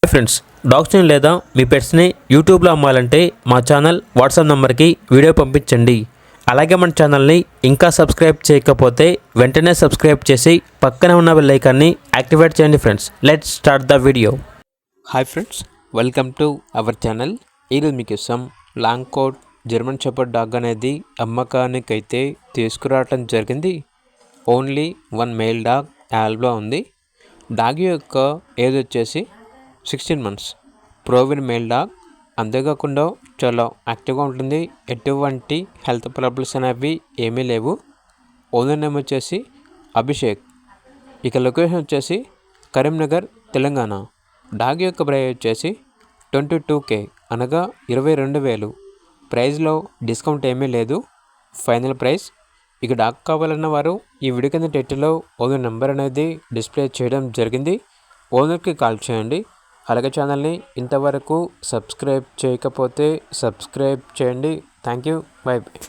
Hi friends, డాగ్స్ని లేదా మీ పెట్స్ని యూట్యూబ్లో అమ్మాలంటే మా ఛానల్ వాట్సాప్ నెంబర్కి వీడియో పంపించండి. అలాగే మన ఛానల్ని ఇంకా సబ్స్క్రైబ్ చేయకపోతే వెంటనే సబ్స్క్రైబ్ చేసి పక్కనే ఉన్న బెల్ ఐకాన్ని యాక్టివేట్ చేయండి. Friends, let's start the video. Hi friends, welcome to our channel. ఈరోజు మీకోసం long coat German shepherd dog అనేది అమ్మకానికైతే తీసుకురావటం జరిగింది. ఓన్లీ వన్ మేల్ డాగ్ యాల్బ్లో ఉంది. డాగ్ యొక్క ఏజ్ వచ్చేసి 16 months. ప్రోవిన్ male dog. అంతేకాకుండా చాలా యాక్టివ్గా ఉంటుంది. ఎటువంటి హెల్త్ ప్రాబ్లమ్స్ అనేవి ఏమీ లేవు. ఓనర్ నేమ్ వచ్చేసి అభిషేక్. ఇక లొకేషన్ వచ్చేసి కరీంనగర్, తెలంగాణ. డాగ్ యొక్క ప్రైస్ వచ్చేసి 22K, అనగా 22,000. ప్రైస్లో డిస్కౌంట్ ఏమీ లేదు, ఫైనల్ ప్రైస్. ఇక డాగ్ కావాలన్న వారు ఈ వీడియో కింద టైటిల్లో ఓనర్ నెంబర్ అనేది డిస్ప్లే చేయడం జరిగింది. ఓనర్కి కాల్ చేయండి. అలాగే ఛానల్ని ఇంతవరకు సబ్స్క్రైబ్ చేయకపోతే సబ్స్క్రైబ్ చేయండి. Thank you. By by.